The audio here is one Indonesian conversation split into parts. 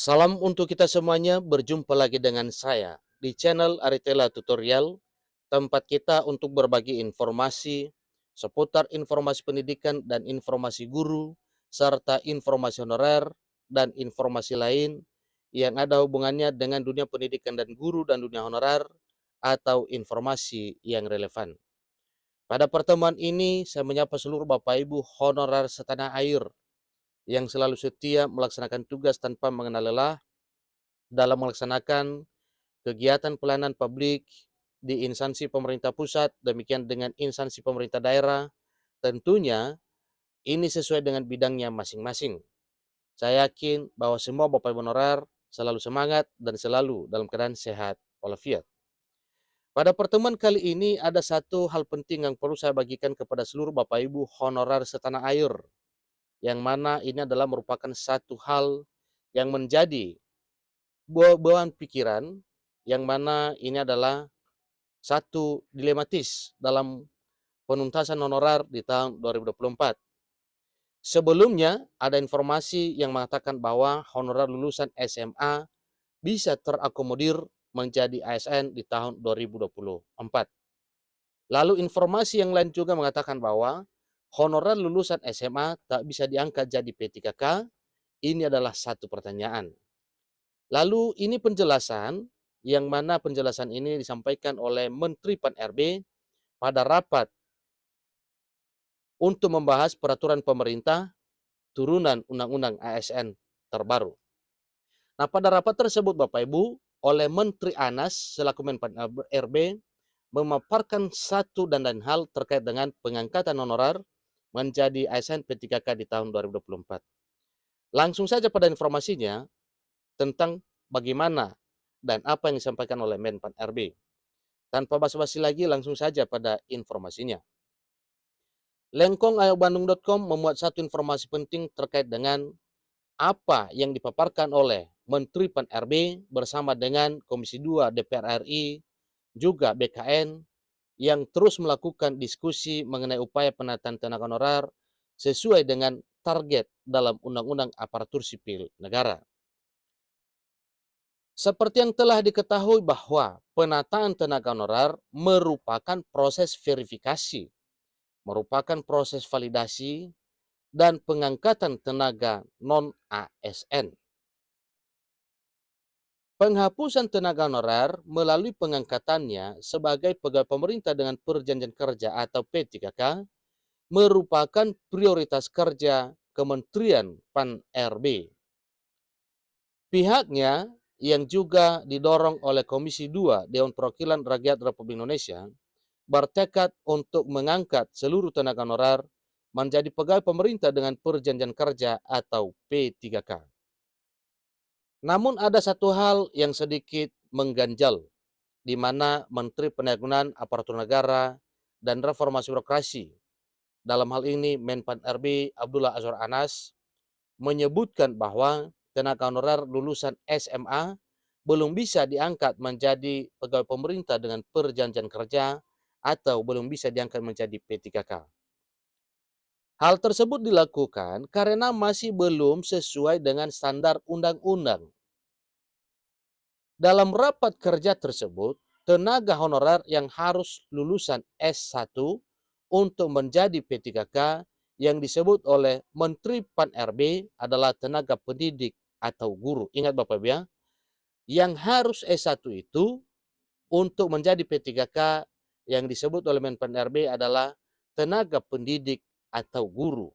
Salam untuk kita semuanya, berjumpa lagi dengan saya di channel Aritela Tutorial, tempat kita untuk berbagi informasi seputar informasi pendidikan dan informasi guru, serta informasi honorer dan informasi lain yang ada hubungannya dengan dunia pendidikan dan guru dan dunia honorer atau informasi yang relevan. Pada pertemuan ini, saya menyapa seluruh Bapak Ibu honorer setanah air yang selalu setia melaksanakan tugas tanpa mengenal lelah dalam melaksanakan kegiatan pelayanan publik di instansi pemerintah pusat, demikian dengan instansi pemerintah daerah, tentunya ini sesuai dengan bidangnya masing-masing. Saya yakin bahwa semua Bapak Ibu honorer selalu semangat dan selalu dalam keadaan sehat walafiat. Pada pertemuan kali ini ada satu hal penting yang perlu saya bagikan kepada seluruh Bapak Ibu honorer setanah air, yang mana ini adalah merupakan satu hal yang menjadi beban pikiran, yang mana ini adalah satu dilematis dalam penuntasan honorer di tahun 2024. Sebelumnya, ada informasi yang mengatakan bahwa honorer lulusan SMA bisa terakomodir menjadi ASN di tahun 2024. Lalu informasi yang lain juga mengatakan bahwa honorer lulusan SMA tak bisa diangkat jadi P3K. Ini adalah satu pertanyaan. Lalu ini penjelasan, yang mana penjelasan ini disampaikan oleh Menteri Pan-RB pada rapat untuk membahas peraturan pemerintah turunan Undang-Undang ASN terbaru. Nah, pada rapat tersebut Bapak Ibu, oleh Menteri Anas selaku Menpan RB memaparkan satu dan lain hal terkait dengan pengangkatan honorer menjadi ASN P3K di tahun 2024. Langsung saja pada informasinya tentang bagaimana dan apa yang disampaikan oleh Menpan RB. Tanpa basa-basi lagi, langsung saja pada informasinya. Lengkong.bandung.com memuat satu informasi penting terkait dengan apa yang dipaparkan oleh Menteri Pan-RB bersama dengan Komisi 2 DPR RI, juga BKN, yang terus melakukan diskusi mengenai upaya penataan tenaga honorer sesuai dengan target dalam Undang-Undang Aparatur Sipil Negara. Seperti yang telah diketahui bahwa penataan tenaga honorer merupakan proses verifikasi, merupakan proses validasi, dan pengangkatan tenaga non-ASN. Penghapusan tenaga honorer melalui pengangkatannya sebagai pegawai pemerintah dengan perjanjian kerja atau P3K merupakan prioritas kerja Kementerian Pan-RB. Pihaknya yang juga didorong oleh Komisi 2 Dewan Perwakilan Rakyat Republik Indonesia bertekad untuk mengangkat seluruh tenaga honorer menjadi pegawai pemerintah dengan perjanjian kerja atau P3K. Namun ada satu hal yang sedikit mengganjal, di mana Menteri Pendayagunaan Aparatur Negara dan Reformasi Birokrasi, dalam hal ini Menpan RB Abdullah Azwar Anas, menyebutkan bahwa tenaga honorer lulusan SMA belum bisa diangkat menjadi pegawai pemerintah dengan perjanjian kerja atau belum bisa diangkat menjadi P3K. Hal tersebut dilakukan karena masih belum sesuai dengan standar undang-undang. Dalam rapat kerja tersebut, tenaga honorer yang harus lulusan S1 untuk menjadi P3K yang disebut oleh Menteri Pan-RB adalah tenaga pendidik atau guru. Ingat Bapak Ibu ya, yang harus S1 itu untuk menjadi P3K yang disebut oleh Menpan RB adalah tenaga pendidik atau guru.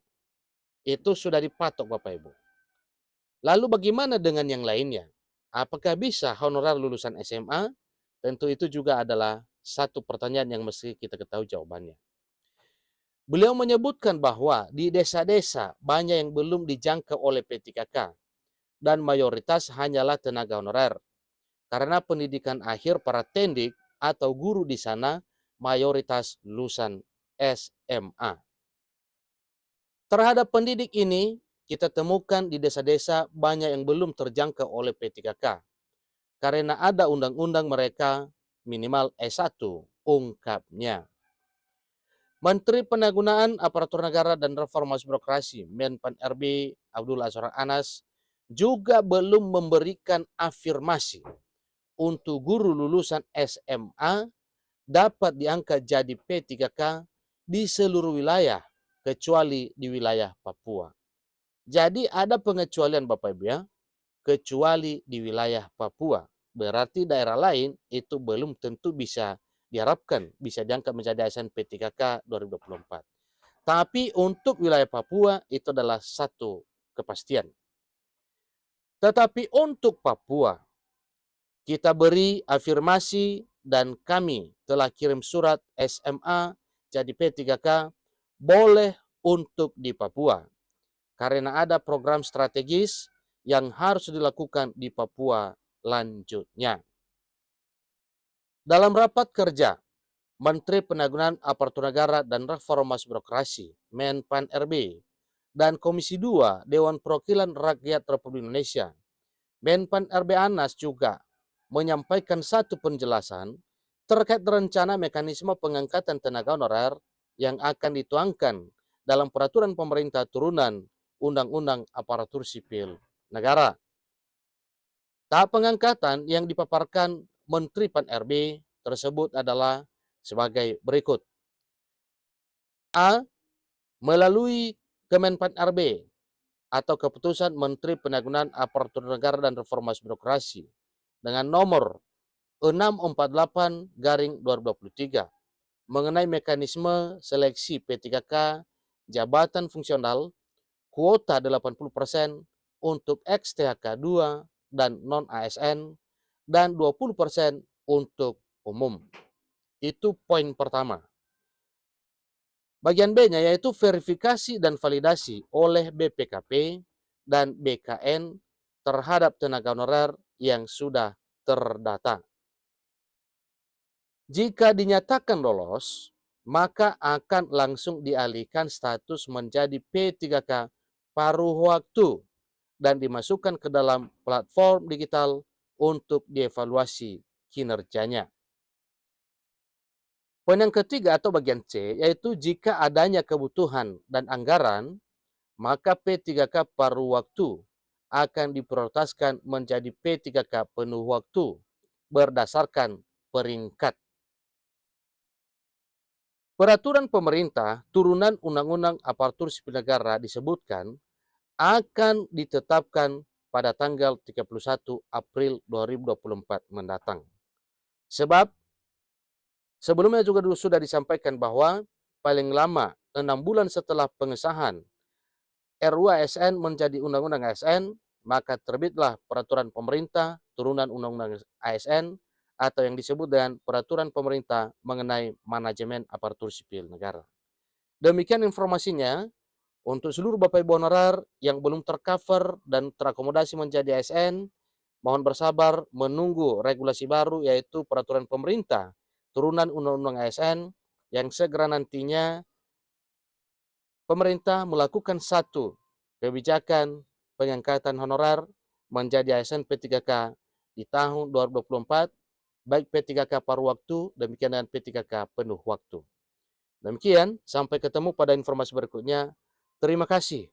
Itu sudah dipatok Bapak Ibu. Lalu bagaimana dengan yang lainnya? Apakah bisa honorer lulusan SMA? Tentu itu juga adalah satu pertanyaan yang mesti kita ketahui jawabannya. Beliau menyebutkan bahwa di desa-desa banyak yang belum dijangkau oleh P3K dan mayoritas hanyalah tenaga honorer. Karena pendidikan akhir para tendik atau guru di sana mayoritas lulusan SMA. Terhadap pendidik ini, kita temukan di desa-desa banyak yang belum terjangkau oleh P3K. Karena ada undang-undang mereka minimal S1, ungkapnya. Menteri Pendayagunaan Aparatur Negara dan Reformasi Birokrasi Menpan RB Abdullah Azwar Anas juga belum memberikan afirmasi untuk guru lulusan SMA dapat diangkat jadi P3K di seluruh wilayah kecuali di wilayah Papua. Jadi ada pengecualian Bapak Ibu ya, kecuali di wilayah Papua. Berarti daerah lain itu belum tentu bisa diharapkan bisa diangkat menjadi ASN P3K 2024. Tapi untuk wilayah Papua itu adalah satu kepastian. Tetapi untuk Papua, kita beri afirmasi dan kami telah kirim surat SMA jadi P3K boleh untuk di Papua. Karena ada program strategis yang harus dilakukan di Papua lanjutnya. Dalam rapat kerja Menteri Penanggulangan Aparatur Negara dan Reformasi Birokrasi Menpan RB dan Komisi 2 Dewan Perwakilan Rakyat Republik Indonesia Menpan RB Anas juga menyampaikan satu penjelasan terkait rencana mekanisme pengangkatan tenaga honorer yang akan dituangkan dalam peraturan pemerintah turunan Undang-Undang Aparatur Sipil Negara. Tahap pengangkatan yang dipaparkan Menteri Pan RB tersebut adalah sebagai berikut. A. Melalui Kemenpan RB atau Keputusan Menteri Penanggulangan Aparatur Negara dan Reformasi Birokrasi dengan nomor 648/2023 mengenai mekanisme seleksi P3K jabatan fungsional kuota 80% untuk ex-THK 2 dan non-ASN dan 20% untuk umum. Itu poin pertama. Bagian B-nya yaitu verifikasi dan validasi oleh BPKP dan BKN terhadap tenaga honorer yang sudah terdata. Jika dinyatakan lolos, maka akan langsung dialihkan status menjadi P3K paruh waktu dan dimasukkan ke dalam platform digital untuk dievaluasi kinerjanya. Poin yang ketiga atau bagian C, yaitu jika adanya kebutuhan dan anggaran, maka P3K paruh waktu akan diprioritaskan menjadi P3K penuh waktu berdasarkan peringkat. Peraturan pemerintah turunan Undang-Undang Aparatur Sipil Negara disebutkan akan ditetapkan pada tanggal 31 April 2024 mendatang. Sebab sebelumnya juga sudah disampaikan bahwa paling lama 6 bulan setelah pengesahan RUU ASN menjadi Undang-Undang ASN, maka terbitlah peraturan pemerintah turunan Undang-Undang ASN atau yang disebut dengan peraturan pemerintah mengenai manajemen aparatur sipil negara. Demikian informasinya untuk seluruh Bapak Ibu honorer yang belum tercover dan terakomodasi menjadi ASN, mohon bersabar menunggu regulasi baru yaitu peraturan pemerintah turunan Undang-Undang ASN yang segera nantinya pemerintah melakukan satu kebijakan pengangkatan honorer menjadi ASN P3K di tahun 2024, baik P3K paruh waktu, demikian dengan P3K penuh waktu. Demikian, sampai ketemu pada informasi berikutnya. Terima kasih.